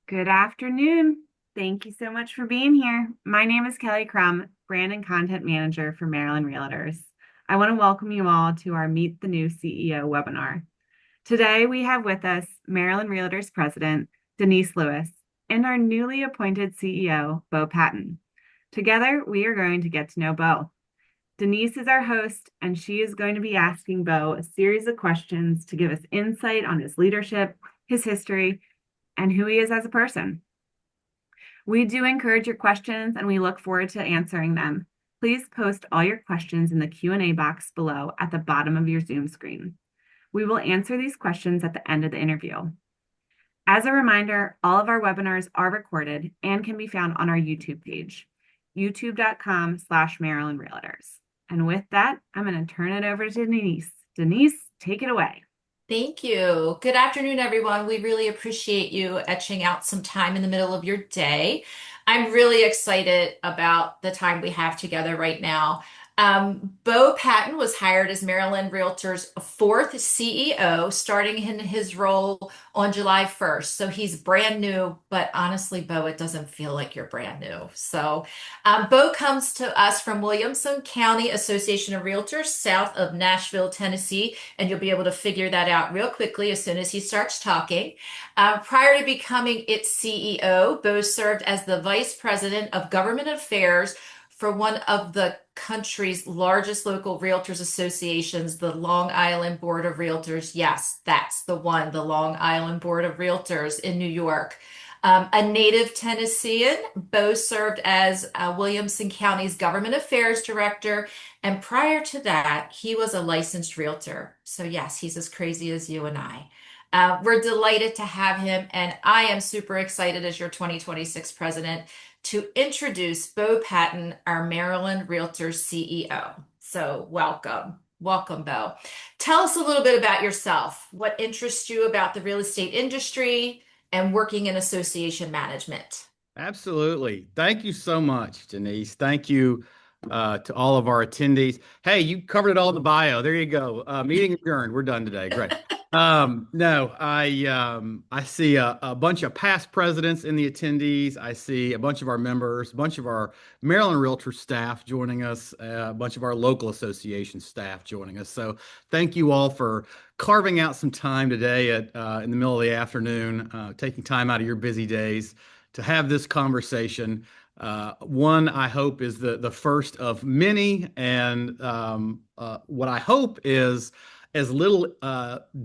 Good afternoon. Thank you so much for being here. My name is Kelly Crum, Brand and Content Manager for Maryland Realtors. I want to welcome you all to our Meet the New CEO webinar. Today we have with us Maryland Realtors President Denise Lewis and our newly appointed CEO, Bo Patton. Together, we are going to get to know Bo. Denise is our host, and she is going to be asking Bo a series of questions to give us insight on his leadership, his history, and who he is as a person. We do encourage your questions and we look forward to answering them. Please post all your questions in the Q&A box below at the bottom of your Zoom screen. We will answer these questions at the end of the interview. As a reminder, all of our webinars are recorded and can be found on our YouTube page, youtube.com/Maryland Realtors. And with that, I'm going to turn it over to Denise. Denise, take it away. Thank you. Good afternoon, everyone. We really appreciate you etching out some time in the middle of your day. I'm really excited about the time we have together right now. Bo Patton was hired as Maryland Realtor's fourth CEO, starting in his role on July 1st. So he's brand new, but honestly, Bo, it doesn't feel like you're brand new. Bo comes to us from Williamson County Association of Realtors, south of Nashville, Tennessee, and you'll be able to figure that out real quickly as soon as he starts talking. Prior to becoming its CEO, Bo served as the Vice President of Government Affairs for one of the country's largest local realtors associations, the Long Island Board of Realtors. Yes, that's the one, the Long Island Board of Realtors in New York. A native Tennessean, Bo served as Williamson County's Government Affairs Director, and prior to that, he was a licensed realtor. So yes, he's as crazy as you and I. We're delighted to have him, and I am super excited as your 2026 president to introduce Bo Patton, our Maryland Realtors CEO. So welcome. Welcome, Bo. Tell us a little bit about yourself. What interests you about the real estate industry and working in association management? Absolutely. Thank you so much, Denise. Thank you to all of our attendees. Hey, you covered it all in the bio. There you go. Meeting adjourned. We're done today. Great. No, I see a bunch of past presidents in the attendees. I see a bunch of our members, a bunch of our Maryland Realtor staff joining us, a bunch of our local association staff joining us. So thank you all for carving out some time today in the middle of the afternoon, taking time out of your busy days to have this conversation. One, I hope, is the first of many, and what I hope is as little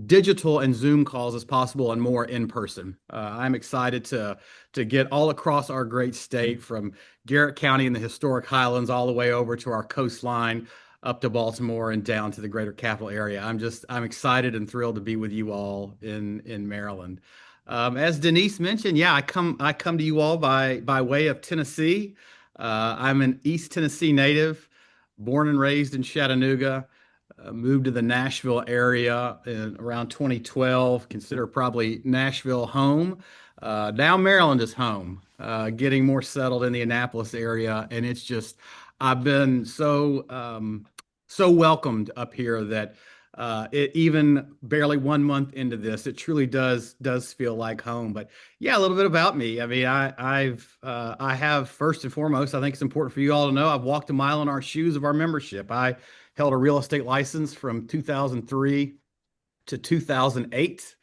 digital and Zoom calls as possible and more in person. I'm excited to get all across our great state, from Garrett County in the historic Highlands all the way over to our coastline, up to Baltimore and down to the greater capital area. I'm excited and thrilled to be with you all in Maryland. As Denise mentioned, yeah, I come to you all by way of Tennessee. I'm an East Tennessee native, born and raised in Chattanooga. Moved to the Nashville area in around 2012. Consider probably Nashville home. Now Maryland is home. Getting more settled in the Annapolis area, and it's just I've been so welcomed up here that it even barely 1 month into this, it truly does feel like home. But yeah, a little bit about me. I mean, I have, first and foremost, I think it's important for you all to know, I've walked a mile in our shoes of our membership. I held a real estate license from 2003 to 2008.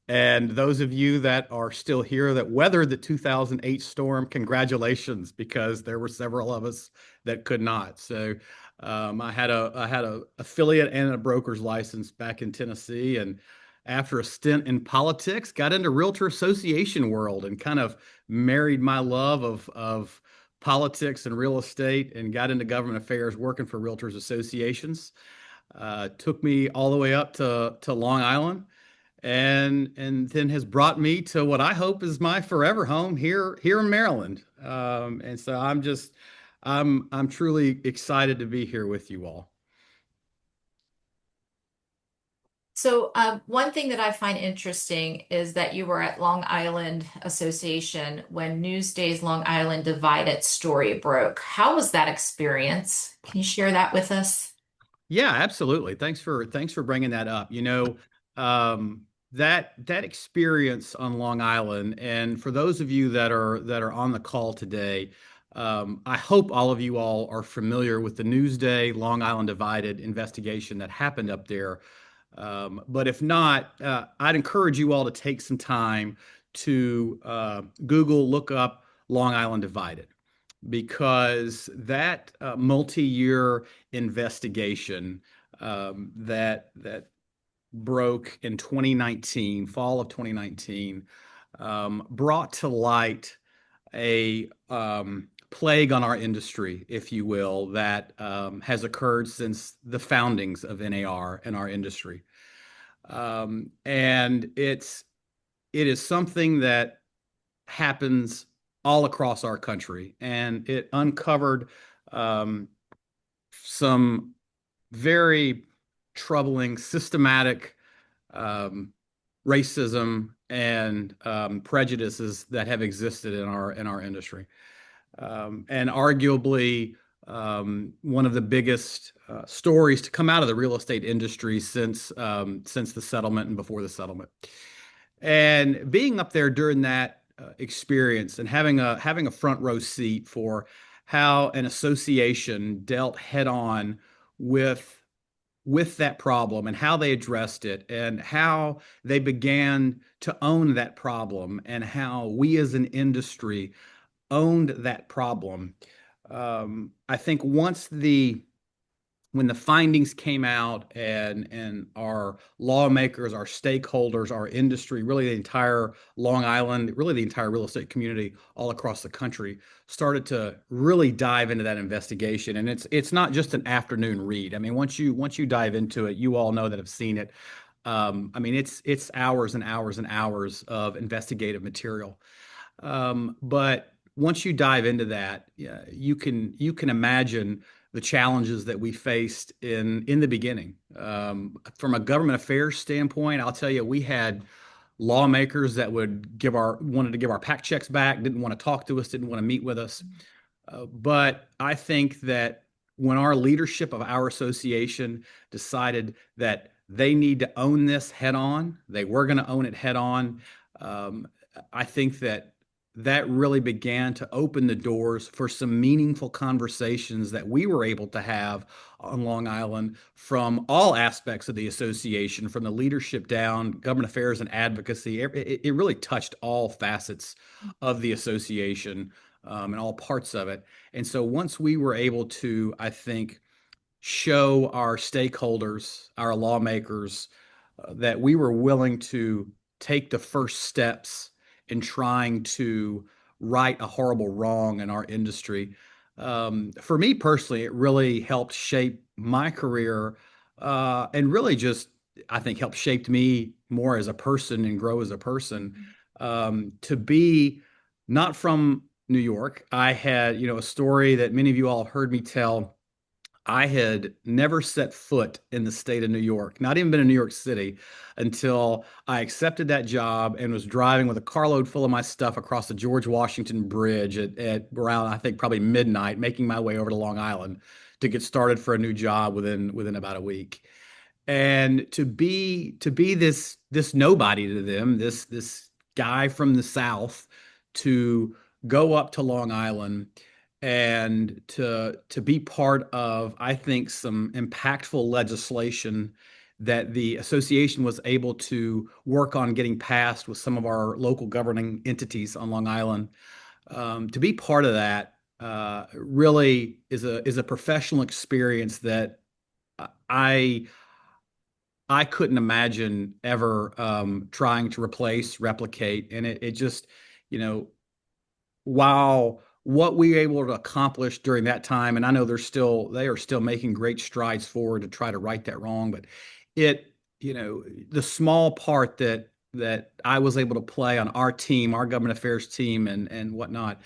And those of you that are still here that weathered the 2008 storm, congratulations, because there were several of us that could not. So I had a affiliate and a broker's license back in Tennessee, and after a stint in politics, got into realtor association world and kind of married my love of politics and real estate, and got into government affairs working for realtors associations. Took me all the way up to Long Island, and then has brought me to what I hope is my forever home here in Maryland. And so I'm truly excited to be here with you all. One thing that I find interesting is that you were at Long Island Association when Newsday's Long Island Divided story broke. How was that experience? Can you share that with us? Yeah, absolutely. Thanks for bringing that up. Um, that experience on Long Island, and for those of you that are on the call today, I hope all of you all are familiar with the Newsday Long Island Divided investigation that happened up there. But if not, I'd encourage you all to take some time to Google, look up Long Island Divided, because that multi-year investigation that broke in 2019, fall of 2019, brought to light a plague on our industry, if you will, that has occurred since the foundings of NAR in our industry. And it is something that happens all across our country, and it uncovered um, some very troubling, systematic um, racism and prejudices that have existed in our industry, and arguably one of the biggest stories to come out of the real estate industry since the settlement and before the settlement. And being up there during that experience and having a front row seat for how an association dealt head on with that problem and how they addressed it and how they began to own that problem and how we as an industry owned that problem. I think when the findings came out, and our lawmakers, our stakeholders, our industry, really the entire Long Island, really the entire real estate community all across the country started to really dive into that investigation. And it's not just an afternoon read. I mean, once you dive into it, you all know that have seen it. I mean, it's hours and hours and hours of investigative material. But once you dive into that, yeah, you can imagine the challenges that we faced in the beginning. From a government affairs standpoint, I'll tell you, we had lawmakers that wanted to give our PAC checks back, didn't want to talk to us, didn't want to meet with us. But I think that when our leadership of our association decided that they need to own this head on, they were going to own it head on. Um, I think that really began to open the doors for some meaningful conversations that we were able to have on Long Island from all aspects of the association, from the leadership down, government affairs and advocacy. It really touched all facets of the association, and all parts of it. And so once we were able to, I think, show our stakeholders, our lawmakers, that we were willing to take the first steps in trying to right a horrible wrong in our industry. For me personally, it really helped shape my career, and really just, I think, helped shape me more as a person and grow as a person. To be not from New York, I had, a story that many of you all heard me tell. I had never set foot in the state of New York, not even been in New York City, until I accepted that job and was driving with a carload full of my stuff across the George Washington Bridge at around, I think, probably midnight, making my way over to Long Island to get started for a new job within about a week. And to be this nobody to them, this guy from the South, to go up to Long Island and to be part of, I think, some impactful legislation that the association was able to work on getting passed with some of our local governing entities on Long Island. To be part of that really is a professional experience that I I couldn't imagine ever trying to replace, replicate, and it just, you know, while what we were able to accomplish during that time, and I know they are still making great strides forward to try to right that wrong, but it, the small part that I was able to play on our team, our government affairs team, and whatnot,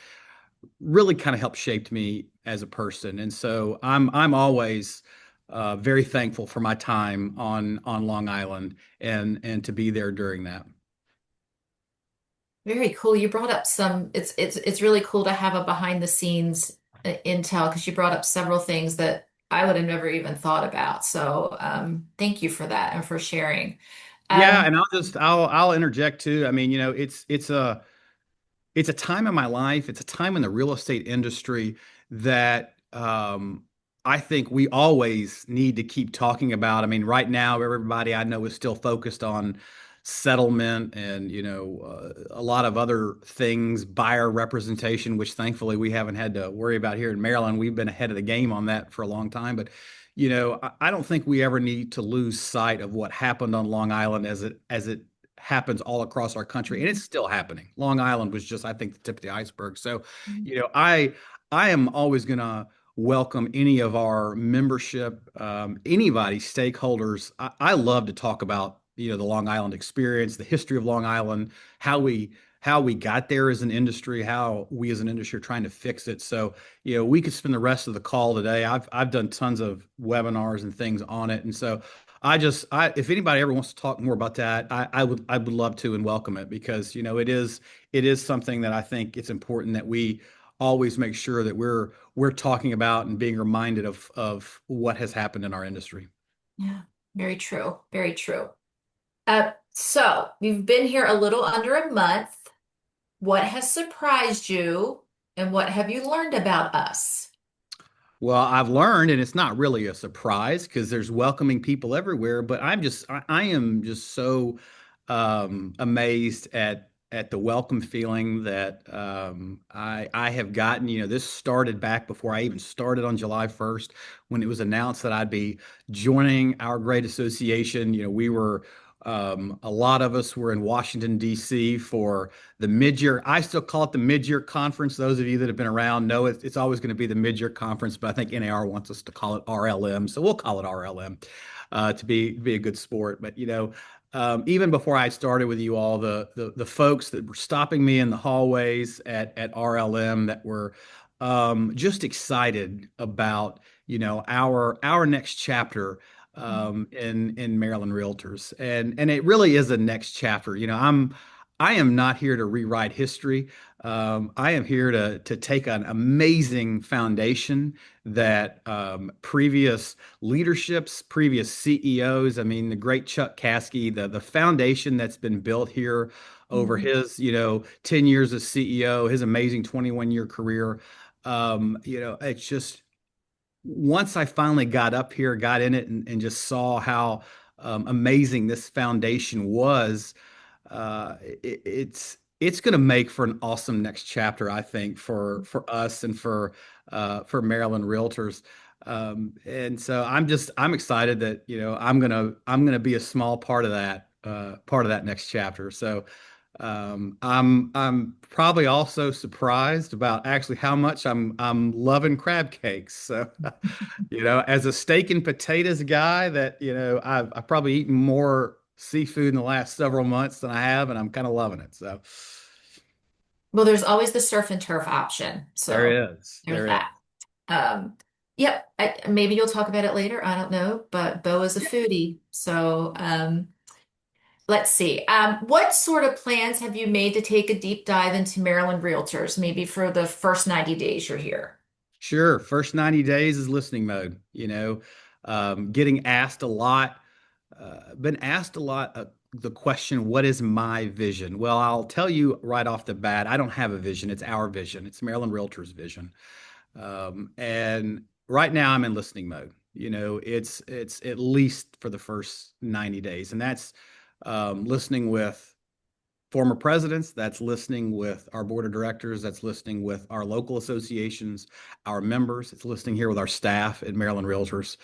really kind of helped shape me as a person. And so I'm always very thankful for my time on Long Island and to be there during that. Very cool. You brought up it's really cool to have a behind the scenes intel because you brought up several things that I would have never even thought about. So thank you for that and for sharing. Yeah, and I'll interject too. I mean, it's a time in my life, it's a time in the real estate industry that I think we always need to keep talking about. I mean, right now, everybody I know is still focused on settlement and, a lot of other things, buyer representation, which thankfully we haven't had to worry about here in Maryland. We've been ahead of the game on that for a long time. But, I don't think we ever need to lose sight of what happened on Long Island as it happens all across our country, and it's still happening. Long Island was just, I think, the tip of the iceberg. So, you know, I I am always going to welcome any of our membership, anybody, stakeholders. I love to talk about the Long Island experience, the history of Long Island, how we got there as an industry, how we as an industry are trying to fix it. So, we could spend the rest of the call today. I've done tons of webinars and things on it, and so if anybody ever wants to talk more about that, I would love to and welcome it because it is something that I think it's important that we always make sure that we're talking about and being reminded of what has happened in our industry. Yeah, very true. Very true. So we've been here a little under a month. What has surprised you and what have you learned about us? Well, I've learned, and it's not really a surprise because there's welcoming people everywhere, but I am just so amazed at the welcome feeling that I have gotten. This started back before I even started on July 1st when it was announced that I'd be joining our great association. A lot of us were in Washington, D.C. for the mid-year. I still call it the mid-year conference. Those of you that have been around know it's always going to be the mid-year conference, but I think NAR wants us to call it RLM, so we'll call it RLM to be a good sport. But even before I started with you all, the folks that were stopping me in the hallways at RLM that were just excited about our next chapter in Maryland Realtors, and it really is a next chapter. I am not here to rewrite history. I am here to take an amazing foundation that previous leaderships, previous CEOs. I mean, the great Chuck Caskey, the foundation that's been built here over Mhm. his 10 years as CEO, his amazing 21-year career. It's just once I finally got up here, got in it, and just saw how amazing this foundation was, it's going to make for an awesome next chapter, I think, for us and for Maryland Realtors. And so I'm excited that I'm gonna be a small part of that next chapter. So I'm probably also surprised about actually how much I'm loving crab cakes. So as a steak and potatoes guy, that I've probably eaten more seafood in the last several months than I have, and I'm kind of loving it. So Well, there's always the surf and turf option. there So it is. there's There it is. that. Um, yep. Maybe you'll talk about it later. I don't know, but Bo is a foodie. So let's see. What sort of plans have you made to take a deep dive into Maryland Realtors, maybe for the first 90 days you're here? Sure. First 90 days is listening mode. Getting asked a lot, been asked a lot the question, what is my vision? Well, I'll tell you right off the bat, I don't have a vision. It's our vision. It's Maryland Realtors' vision. And right now I'm in listening mode. It's at least for the first 90 days. And that's listening with former presidents, that's listening with our board of directors, that's listening with our local associations, our members, it's listening here with our staff at Maryland Realtors.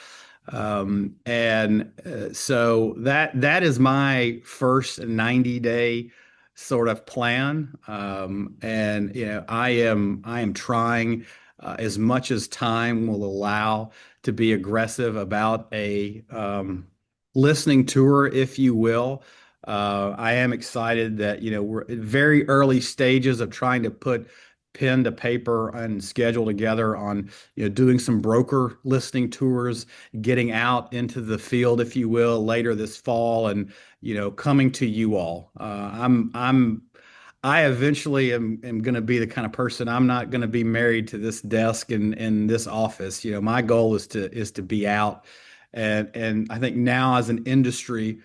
So that is my first 90-day sort of plan. And I am trying as much as time will allow to be aggressive about a listening tour, if you will. I am excited that we're at very early stages of trying to put pen to paper and schedule together on doing some broker listening tours, getting out into the field, if you will, later this fall, and coming to you all. I eventually am going to be the kind of person. I'm not going to be married to this desk in this office. My goal is to be out, and I think now as an industry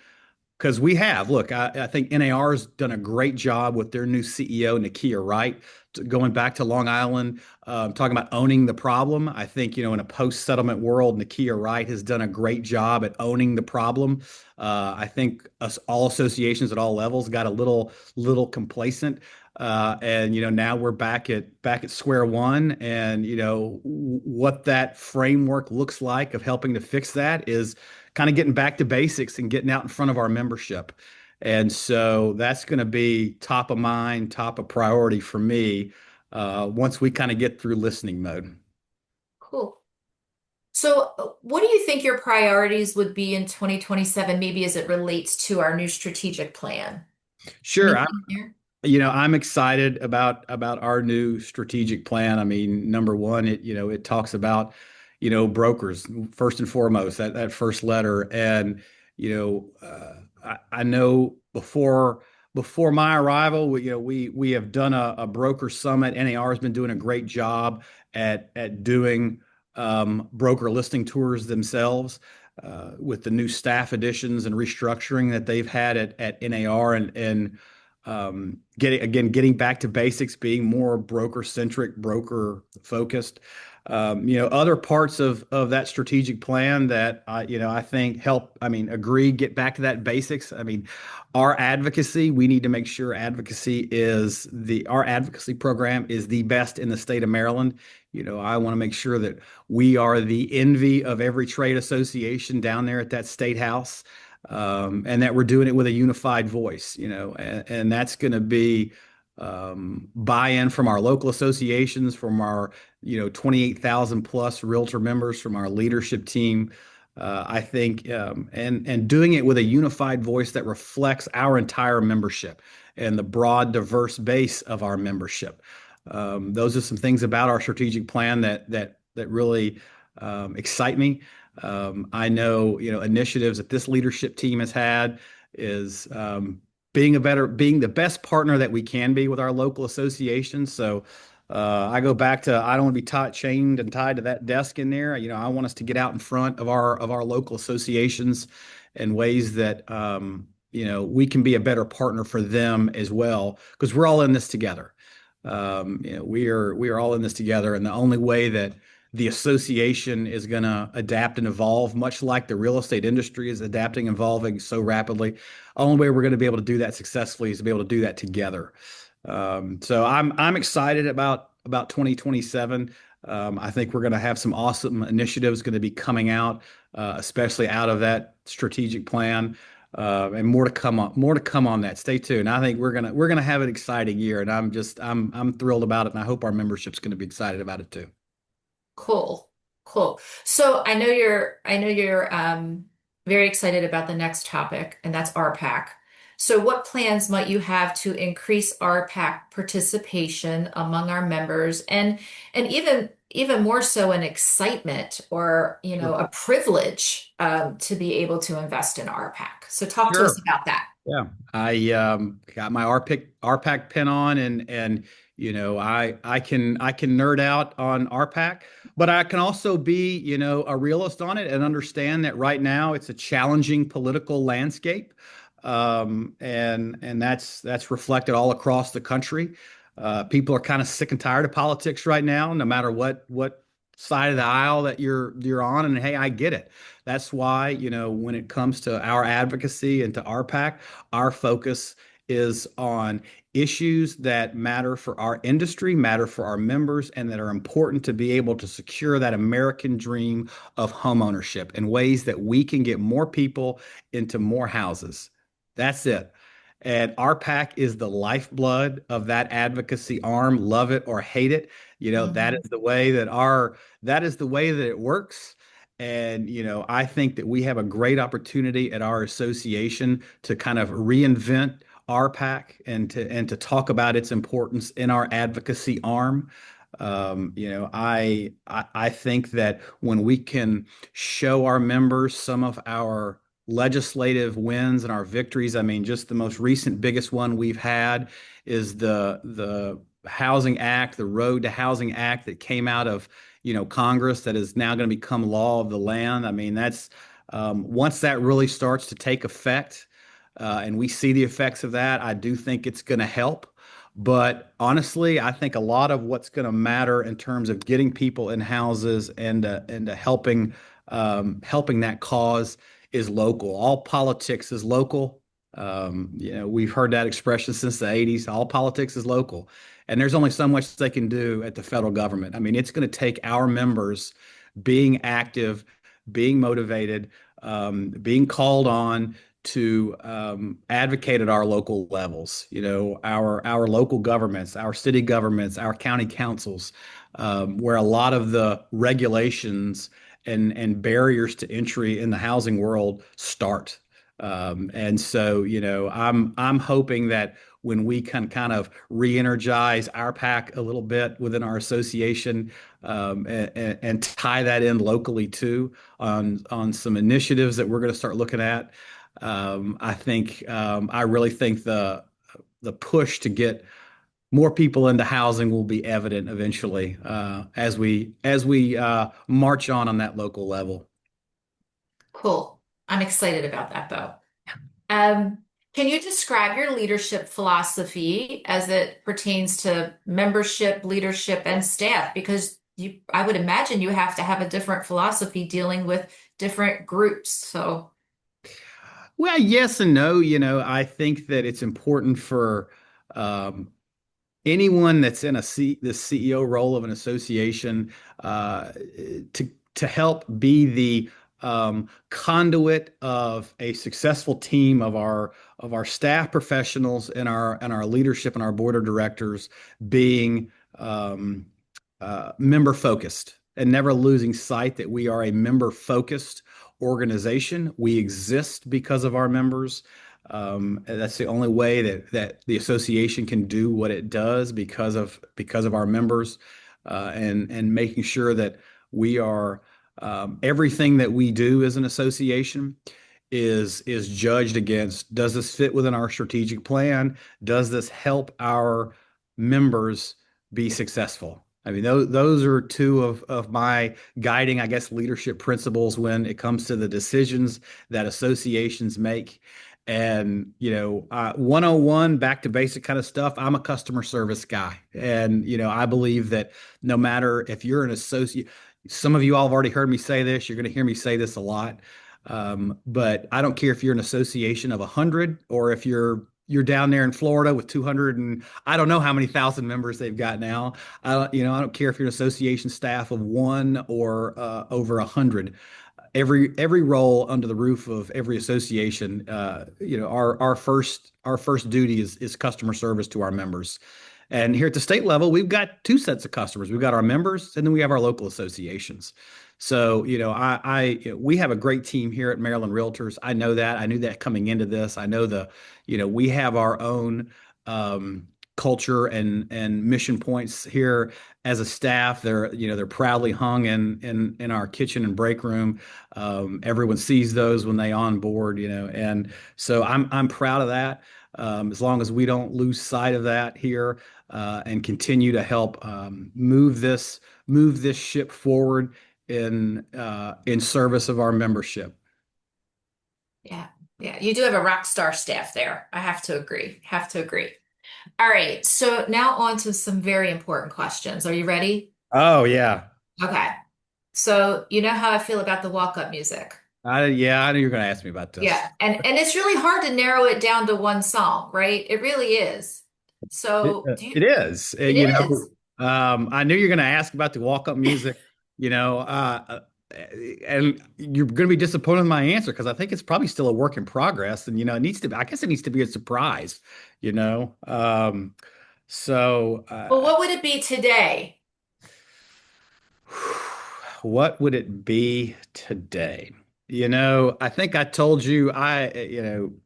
because we have. Look, I think NAR's done a great job with their new CEO, Nakia Wright, going back to Long Island, talking about owning the problem. I think, in a post-settlement world, Nakia Wright has done a great job at owning the problem. I think us all associations at all levels got a little complacent. And now we're back at square one, and what that framework looks like of helping to fix that is kind of getting back to basics and getting out in front of our membership. And so that's going to be top of mind, top of priority for me once we kind of get through listening mode. Cool. So, what do you think your priorities would be in 2027, maybe as it relates to our new strategic plan? Sure. Anything there? I'm excited about our new strategic plan. I mean, number one, it talks about, brokers first and foremost, that first letter. And, I know before my arrival, we have done a broker summit. NAR has been doing a great job at doing broker listing tours themselves. With the new staff additions and restructuring that they've had at NAR, and getting back to basics, being more broker centric, broker focused. Other parts of that strategic plan that I think help. I mean, agree, get back to that basics. I mean, our advocacy. We need to make sure our advocacy program is the best in the state of Maryland. I want to make sure that we are the envy of every trade association down there at that state house, and that we're doing it with a unified voice, and that's going to be buy-in from our local associations, from our 28,000 plus realtor members, from our leadership team. I think, and doing it with a unified voice that reflects our entire membership and the broad, diverse base of our membership. Those are some things about our strategic plan that really excite me. I know, initiatives that this leadership team has had is being the best partner that we can be with our local associations. So I go back to, I don't want to be chained and tied to that desk in there. I want us to get out in front of our local associations in ways that we can be a better partner for them as well, because we're all in this together. We are all in this together, and the only way that the association is going to adapt and evolve, much like the real estate industry is adapting and evolving so rapidly. Only way we're going to be able to do that successfully is to be able to do that together. So I'm excited about 2027. I think we're going to have some awesome initiatives going to be coming out, especially out of that strategic plan. And more to come on that. Stay tuned. I think we're gonna have an exciting year, and I'm thrilled about it, and I hope our membership's going to be excited about it too. Cool. Cool. So I know you're very excited about the next topic, and that's RPAC. So what plans might you have to increase RPAC participation among our members, and even more so an excitement, or a privilege to be able to invest in RPAC. So talk to us Sure. about that. Yeah, I got my RPAC pin on, and I can nerd out on RPAC, but I can also be a realist on it and understand that right now it's a challenging political landscape, and that's reflected all across the country. People are kind of sick and tired of politics right now, no matter what side of the aisle that you're on. And hey, I get it. That's why, when it comes to our advocacy and to RPAC, our focus is on issues that matter for our industry, matter for our members, and that are important to be able to secure that American dream of homeownership in ways that we can get more people into more houses. That's it. And RPAC is the lifeblood of that advocacy arm. Love it or hate it, that Mhm. is the way that it works. And I think that we have a great opportunity at our association to kind of reinvent RPAC, and to talk about its importance in our advocacy arm. I think that when we can show our members some of our legislative wins and our victories. I mean, just the most recent biggest one we've had is the Housing Act, the Road to Housing Act that came out of Congress, that is now going to become law of the land. I mean, that's once that really starts to take effect. and we see the effects of that. I do think it's going to help. But honestly, I think a lot of what's going to matter in terms of getting people in houses and helping that cause is local. All politics is local. We've heard that expression since the 80s. All politics is local. And there's only so much they can do at the federal government. I mean, it's going to take our members being active, being motivated, being called on to advocate at our local levels. Our local governments, our city governments, our county councils, where a lot of the regulations and barriers to entry in the housing world start. And so, I'm hoping that when we can kind of re-energize our pack a little bit within our association, and tie that in locally too on some initiatives that we're going to start looking at. I really think the push to get more people into housing will be evident eventually, as we march on that local level. Cool. I'm excited about that, Bo. Um, can you describe your leadership philosophy as it pertains to membership, leadership, and staff? Because I would imagine you have to have a different philosophy dealing with different groups. So, Well, yes and no. I think that it's important for um, anyone that's in the CEO role of an association, to help be the conduit of a successful team of our staff professionals and our leadership and our board of directors being member focused and never losing sight that we are a member focused organization. We exist because of our members. That's the only way that the association can do what it does because of our members, and making sure that we are everything that we do as an association is judged against, does this fit within our strategic plan? Does this help our members be successful? I mean, those are two of my guiding, I guess, leadership principles when it comes to the decisions that associations make. And, 101, back to basic kind of stuff. I'm a customer service guy. And, I believe that no matter if you're an associate, some of you all have already heard me say this, you're going to hear me say this a lot. But I don't care if you're an association of 100 or if you're down there in Florida with 200 and I don't know how many thousand members they've got now. I don't care if you're an association staff of one or over 100. Every role under the roof of every association, our first duty is customer service to our members. And here at the state level, we've got two sets of customers. We've got our members, and then we have our local associations. So, we have a great team here at Maryland Realtors. I know that. I knew that coming into this. I know we have our own culture and mission points here as a staff. They're proudly hung in our kitchen and break room. Everyone sees those when they onboard, and so I'm proud of that. As long as we don't lose sight of that here, and continue to help move this ship forward in service of our membership. yeah, yeah, you do have a rock star staff there. I have to agree. Have to agree. All right. So now on to some very important questions. Are you ready? Oh yeah. Okay. So you know how I feel about the walk-up music. Yeah, I knew you were going to ask me about this. Yeah. And it's really hard to narrow it down to one song, right? It really is. It, So uh, do you, it is. it is. I knew you were going to ask about the walk-up music, you know, and you're going to be disappointed in my answer because I think it's probably still a work in progress, and it needs to. I guess it needs to be a surprise, you know. So, Well, what would it be today? what would it be today? I think I told you I'm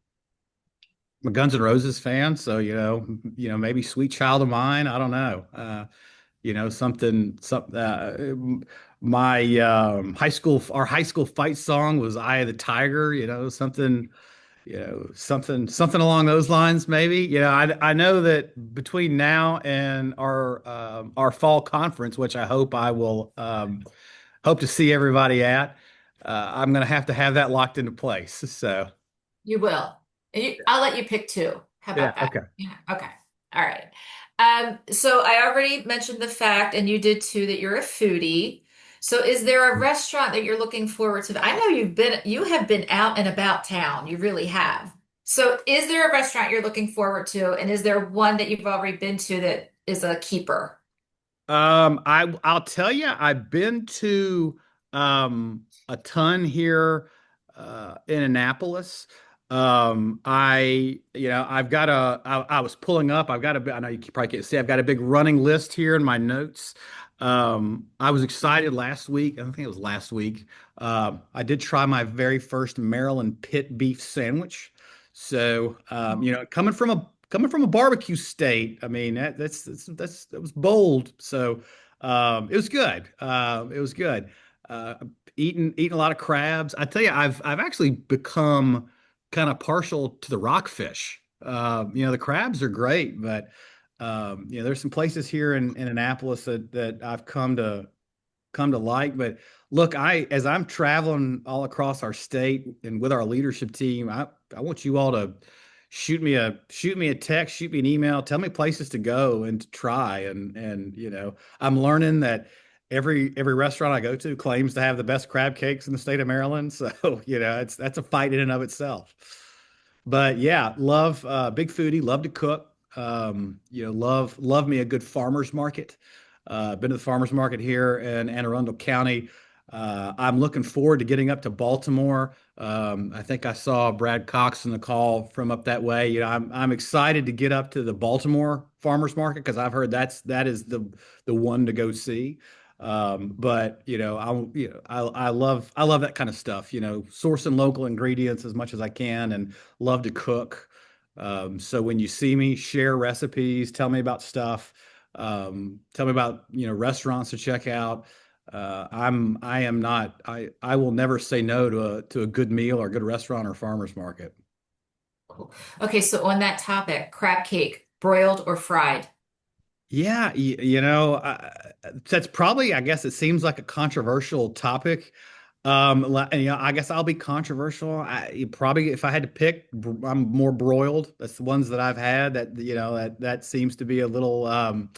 a Guns N' Roses fan, so maybe "Sweet Child of Mine." I don't know. Some my our high school fight song was "Eye of the Tiger." Something along those lines, maybe. I know that between now and our fall conference, which I hope I will hope to see everybody at, I'm going to have that locked into place. So. You will. I'll let you pick two. How Yeah. about that? Okay. Yeah. Okay. All right. So I already mentioned the fact, and you did too, that you're a foodie. So is there a restaurant that you're looking forward to? I know you have been out and about town. You really have. So is there a restaurant you're looking forward to? And is there one that you've already been to that is a keeper? I'll tell you, I've been to a ton here in Annapolis. I've got I was pulling up. I know you probably can't see. I've got a big running list here in my notes. I was excited last week. I think it was last week. I did try my very first Maryland pit beef sandwich. So, coming from a barbecue state, I mean that was bold. So it was good. It was good. Uh, eating a lot of crabs. I tell you, I've actually become kind of partial to the rockfish. The crabs are great, but there's some places here in Annapolis that I've come to like. But look, as I'm traveling all across our state and with our leadership team, I want you all to shoot me a text, shoot me an email, tell me places to go and to try. And I'm learning that every restaurant I go to claims to have the best crab cakes in the state of Maryland. So, that's a fight in and of itself. But yeah, love big foodie, love to cook. Love me a good farmer's market. Been to the farmer's market here in Anne Arundel County. I'm looking forward to getting up to Baltimore. I think I saw Brad Cox in the call from up that way. I'm excited to get up to the Baltimore farmers market because I've heard that is the one to go see. But I love that kind of stuff. Sourcing local ingredients as much as I can, and love to cook. So when you see me, share recipes, tell me about stuff, tell me about restaurants to check out. I am not I will never say no to a good meal or a good restaurant or farmer's market. Cool. Okay, so on that topic, crab cake, broiled or fried? Yeah, that's probably, I guess it seems like a controversial topic. I guess I'll be controversial. Probably if I had to pick, I'm more broiled. That's the ones that I've had that seems to be a little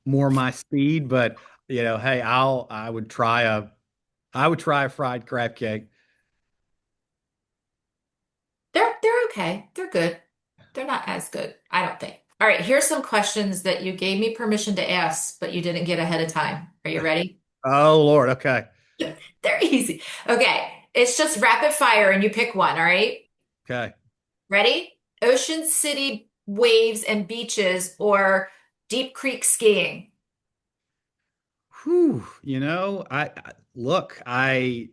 more my speed. But hey, I would try a fried crab cake. They're okay. They're good. They're not as good, I don't think. All right, here's some questions that you gave me permission to ask, but you didn't get ahead of time. Are you ready? Oh Lord, okay. They're easy. Okay, it's just rapid fire and you pick one, all right? Okay. Ready? Ocean City waves and beaches or Deep Creek skiing? Whew, look, I'll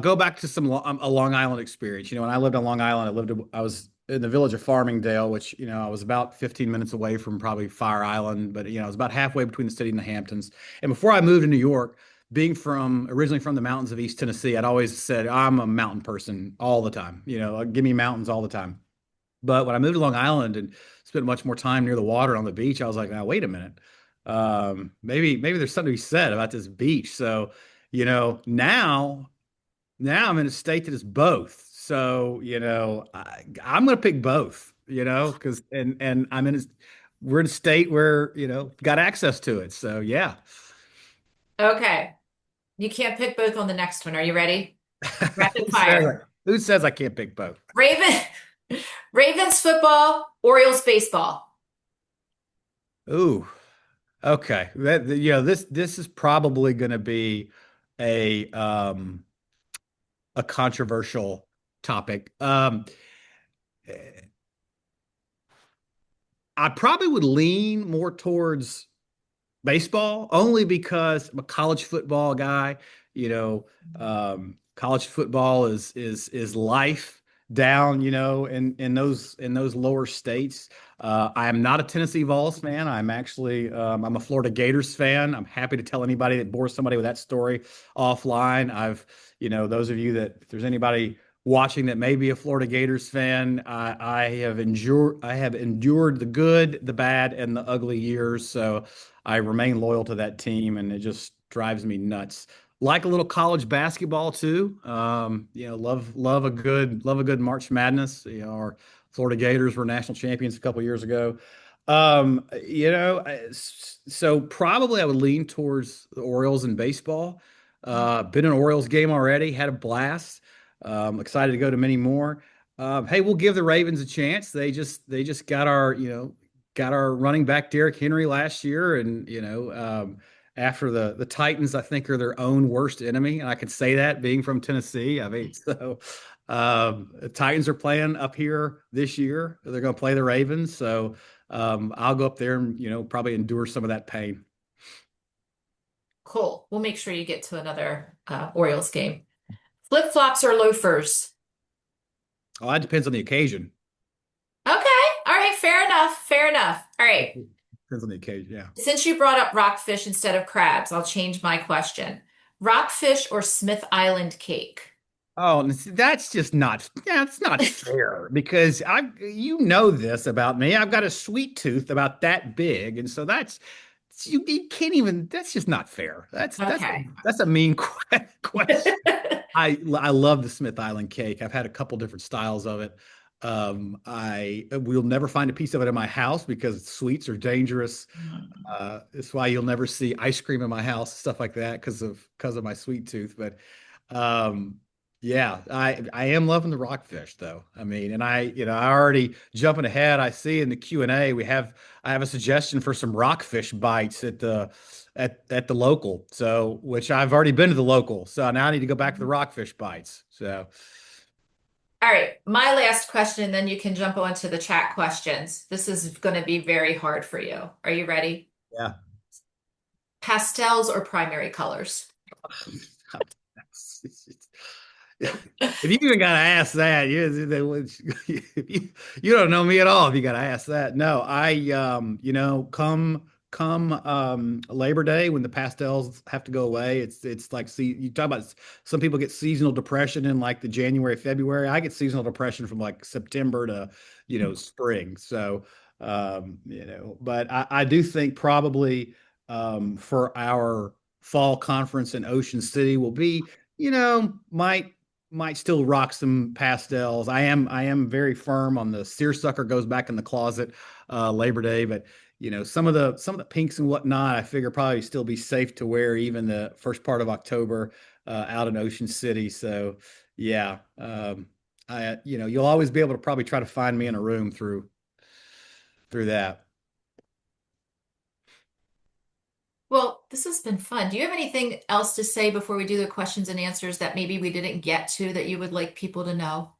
go back to a Long Island experience. When I lived on Long Island, I was in the village of Farmingdale, which I was about 15 minutes away from probably Fire Island, but I was about halfway between the city and the Hamptons. And before I moved to New York, being from originally from the mountains of East Tennessee, I'd always said I'm a mountain person all the time. Give me mountains all the time. But when I moved to Long Island and spent much more time near the water on the beach, I was like, now wait a minute. Maybe there's something to be said about this beach. So, now I'm in a state that is both. So, I'm going to pick both, because and we're in a state where, got access to it. So, yeah. Okay, you can't pick both on the next one. Are you ready? Rapid Who says fire. who says I can't pick both? Raven, Ravens football, Orioles baseball. Ooh, okay. This is probably going to be a um a controversial topic. I probably would lean more towards baseball only because I'm a college football guy. College football is life down, in those lower states. I am not a Tennessee Vols fan. I'm a Florida Gators fan. I'm happy to tell anybody that bores somebody with that story offline. Those of you that if there's anybody watching that may be a Florida Gators fan, I have endured the good, the bad, and the ugly years. So I remain loyal to that team, and it just drives me nuts. like a little college basketball too. Love a good March Madness. Our Florida Gators were national champions a couple years ago. So probably I would lean towards the Orioles in baseball. Been an Orioles game already, had a blast. Excited to go to many more. Hey, we'll give the Ravens a chance. They just got our running back Derrick Henry last year, and after the Titans, I think are their own worst enemy, and I can say that being from Tennessee. I mean, so the Titans are playing up here this year. They're going to play the Ravens, so I'll go up there and probably endure some of that pain. Cool. We'll make sure you get to another Orioles game. Flip-flops or loafers? Oh, that depends on the occasion. Okay. All right. Fair enough. Fair enough. All right. Depends on the occasion. Yeah. Since you brought up rockfish instead of crabs, I'll change my question. Rockfish or Smith Island cake? Oh, and that's just not, yeah, it's not fair because you know this about me. I've got a sweet tooth about that big, and so you can't even. That's just not fair. Okay. That's a mean question. I love the Smith Island cake. I've had a couple different styles of it. I will never find a piece of it in my house because sweets are dangerous. It's why you'll never see ice cream in my house, stuff like that, because of my sweet tooth. But um, yeah, I am loving the rockfish though. I mean, and I already jumping ahead. I see in the Q&A I have a suggestion for some rockfish bites at the local. So, which I've already been to the local. So now I need to go back to the rockfish bites. So, All right, my last question, and then you can jump on to the chat questions. This is going to be very hard for you. Are you ready? yeah. Pastels or primary colors? If you even got to ask that, you don't know me at all. If you got to ask that, no, come Labor Day when the pastels have to go away. It's like, see, you talk about some people get seasonal depression in like the January, February. I get seasonal depression from like September to spring. So but I do think probably for our fall conference in Ocean City will be might still rock some pastels. I am very firm on the seersucker goes back in the closet Labor Day, but some of the pinks and whatnot, I figure probably still be safe to wear even the first part of October out in Ocean City. So yeah, you'll always be able to probably try to find me in a room through that. Well, this has been fun. Do you have anything else to say before we do the questions and answers that maybe we didn't get to that you would like people to know?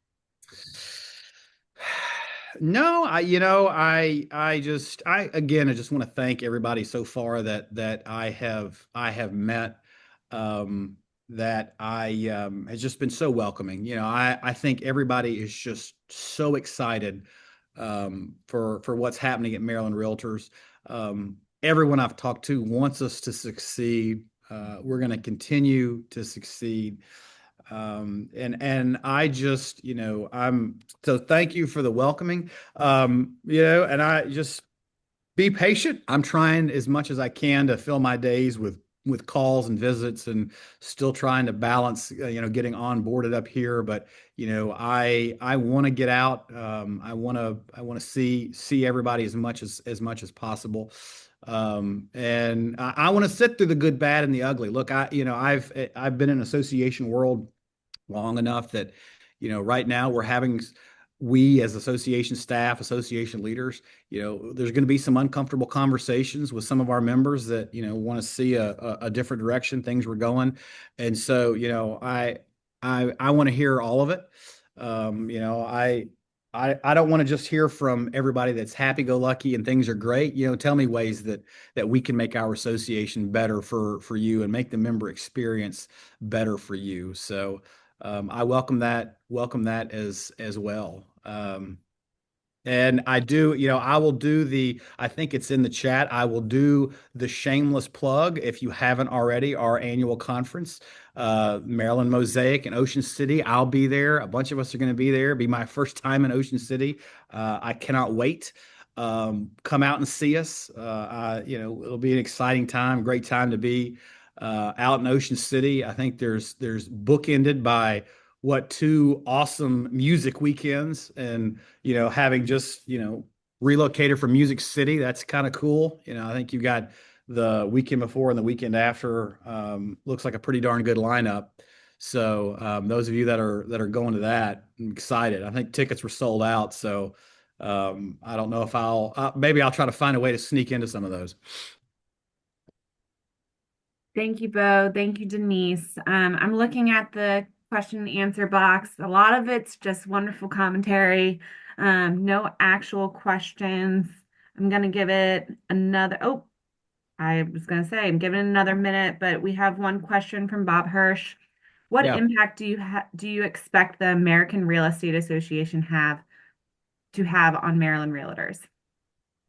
No, I just want to thank everybody so far that I have met, um, that I has just been so welcoming. I think everybody is just so excited for what's happening at Maryland Realtors. Everyone I've talked to wants us to succeed. We're going to continue to succeed. And I just, I'm so thank you for the welcoming. And I just be patient. I'm trying as much as I can to fill my days with calls and visits and still trying to balance, getting onboarded up here. But, I want to get out. I want to see everybody as much as possible. And I want to sit through the good, bad, and the ugly. Look, I've been in association world long enough that right now we as association staff, association leaders, there's going to be some uncomfortable conversations with some of our members that want to see a different direction things were going. And so I want to hear all of it. I don't want to just hear from everybody that's happy-go-lucky and things are great. Tell me ways that we can make our association better for you and make the member experience better for you. So I welcome that as well. And I will do I think it's in the chat. I will do the shameless plug if you haven't already, our annual conference, Maryland Mosaic in Ocean City. I'll be there. A bunch of us are going to be there. It'll be my first time in Ocean City. I cannot wait. Come out and see us. It'll be an exciting time, great time to be. out in Ocean City. I think there's bookended by what two awesome music weekends, and having just relocated from Music City. That's kind of cool. I think you got the weekend before and the weekend after. Looks like a pretty darn good lineup. So those of you that are going to that, I'm excited. I think tickets were sold out. So I don't know if maybe I'll try to find a way to sneak into some of those. Thank you, Bo. Thank you, Denise. I'm looking at the question and answer box. A lot of it's just wonderful commentary, no actual questions. I'm going to give it another, oh, I was going to say, I'm giving it another minute, but we have one question from Bob Hirsch. What Yeah. impact do you expect the American Real Estate Association have on Maryland realtors?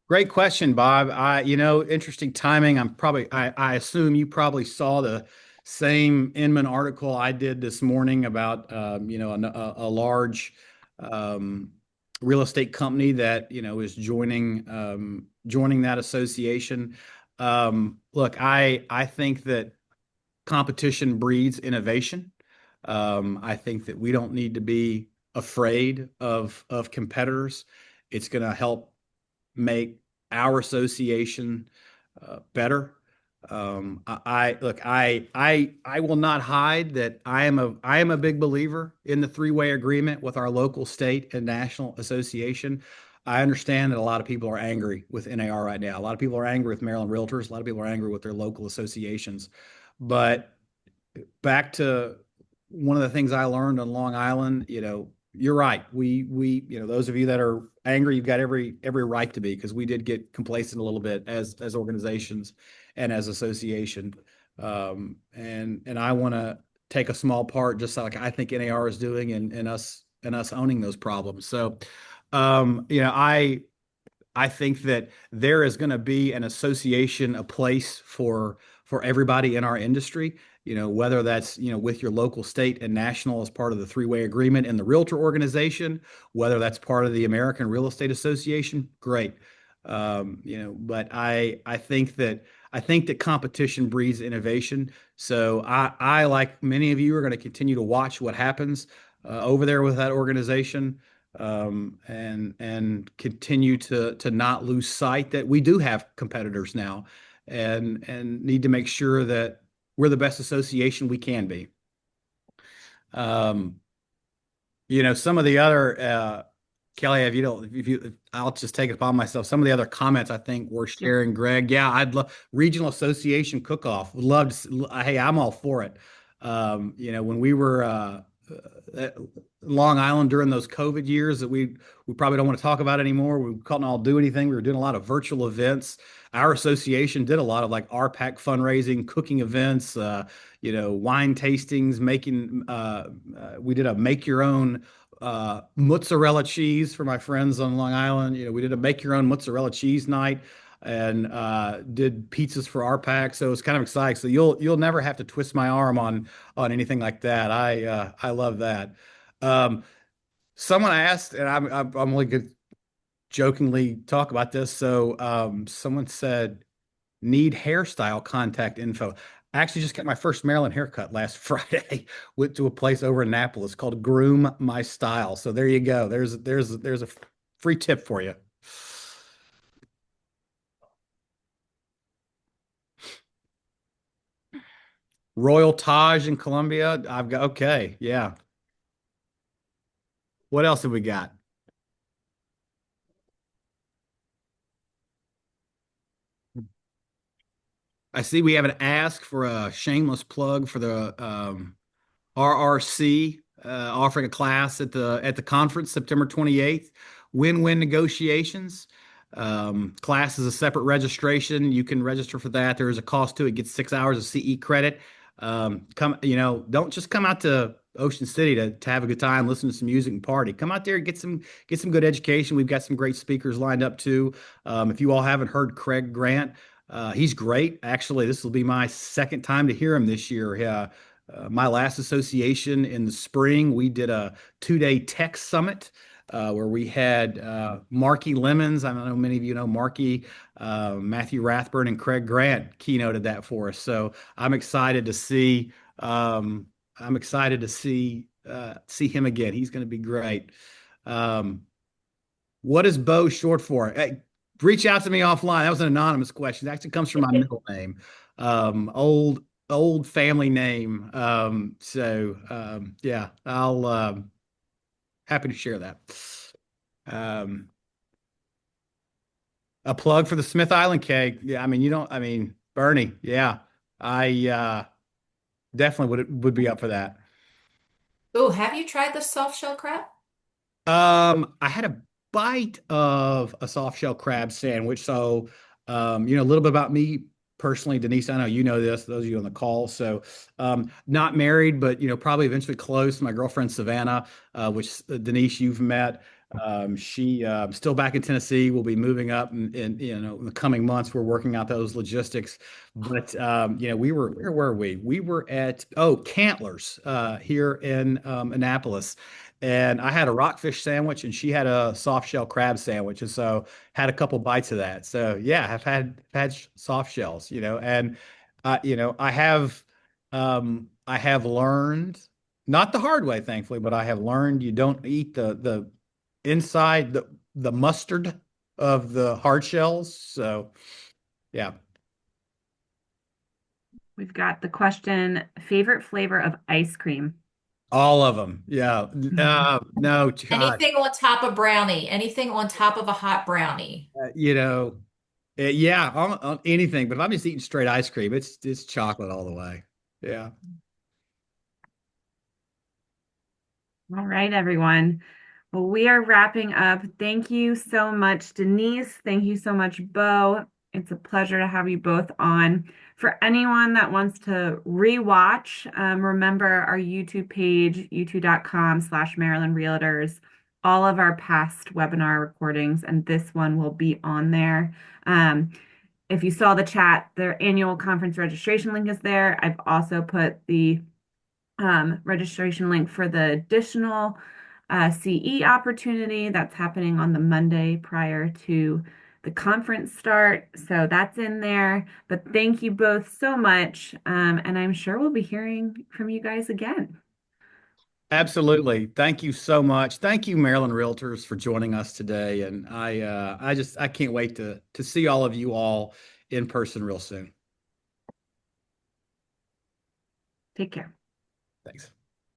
Great question, Bob. Interesting timing. I assume you probably saw the same Inman article I did this morning about, a large um, real estate company that, is joining that association. Look, I think that competition breeds innovation. I think that we don't need to be afraid of competitors. It's going to help make our association better. I will not hide that I am a big believer in the three-way agreement with our local, state, and national association. I understand that a lot of people are angry with NAR right now. A lot of people are angry with Maryland Realtors. A lot of people are angry with their local associations. But back to one of the things I learned on Long Island, you're right. Those of you that are angry, you've got every right to be, because we did get complacent a little bit as organizations and as association. And I want to take a small part, just like I think NAR is doing, and us owning those problems. So, I think that there is going to be an association, a place for everybody in our industry. Whether that's with your local, state, and national as part of the three-way agreement in the Realtor organization, whether that's part of the American Real Estate Association, great. But I think that competition breeds innovation. So I like many of you are going to continue to watch what happens over there with that organization, and continue to not lose sight that we do have competitors now, and need to make sure that we're the best association we can be. Um, some of the other Kelly, if you don't, if you, I'll just take it upon myself. Some of the other comments I think we're Yep. sharing, Greg. Yeah, I'd love regional association cook-off. Would love to. Hey, I'm all for it. When we were at Long Island during those COVID years that we probably don't want to talk about anymore. We couldn't all do anything. We were doing a lot of virtual events. Our association did a lot of like RPAC fundraising, cooking events, wine tastings, making. We did a make your own mozzarella cheese for my friends on Long Island. We did a make your own mozzarella cheese night, and did pizzas for our pack. So it's kind of exciting. So you'll never have to twist my arm on anything like that. I love that. Um, Someone asked, and I'm only good jokingly talk about this. So someone said, need hairstyle contact info. I actually just got my first Maryland haircut last Friday. Went to a place over in Annapolis called Groom My Style. So there you go. There's a free tip for you. Royal Taj in Columbia. I've got okay, yeah. What else have we got? I see we have an ask for a shameless plug for the RRC, offering a class at the conference September 28th. Win-win negotiations. Class is a separate registration. You can register for that. There is a cost to it. Get 6 hours of CE credit. Don't just come out to Ocean City to have a good time, listen to some music and party. Come out there and get some good education. We've got some great speakers lined up too. If you all haven't heard Craig Grant, he's great. Actually, this will be my second time to hear him this year. My last association in the spring, we did a 2-day tech summit. where we had Marky Lemons. I don't know many of you know Marky, Matthew Rathburn, and Craig Grant keynoted that for us. So I'm excited to see. I'm excited to see him again. He's going to be great. Um, what is Bo short for? Hey, reach out to me offline. That was an anonymous question. It actually comes from my middle name, old family name. Yeah, I'll happy to share that. Um, a plug for the Smith Island cake. Yeah, I mean you don't. I mean Bernie. Yeah, I definitely would be up for that. Oh, have you tried the soft shell crab? I had a bite of a soft shell crab sandwich. So, a little bit about me personally, Denise. I know you know this, those of you on the call. So, not married, but probably eventually close. My girlfriend Savannah, which Denise you've met. She still back in Tennessee. Will be moving up in the coming months. We're working out those logistics. But we were where were we? We were at Cantlers here in Annapolis, and I had a rockfish sandwich, and she had a soft shell crab sandwich, and so had a couple bites of that. So yeah, I've had soft shells, and I have learned, not the hard way, thankfully, but I have learned you don't eat the inside the mustard of the hard shells. So yeah, We've got the question, favorite flavor of ice cream? all of them. Yeah, no, God, Anything on top of brownie, anything on top of a hot brownie. uh, you know. Yeah, on anything. But if I'm just eating straight ice cream, it's chocolate all the way. Yeah. All right, everyone. Well, we are wrapping up. Thank you so much, Denise. Thank you so much, Bo. It's a pleasure to have you both on. For anyone that wants to rewatch, remember our YouTube page, youtube.com/Maryland Realtors. All of our past webinar recordings, and this one will be on there. If you saw the chat, their annual conference registration link is there. I've also put the registration link for the additional CE opportunity that's happening on the Monday prior to the conference start. So that's in there. But thank you both so much. And I'm sure we'll be hearing from you guys again. Absolutely. Thank you so much. Thank you, Maryland Realtors, for joining us today. And I can't wait to see all of you all in person real soon. Take care. Thanks.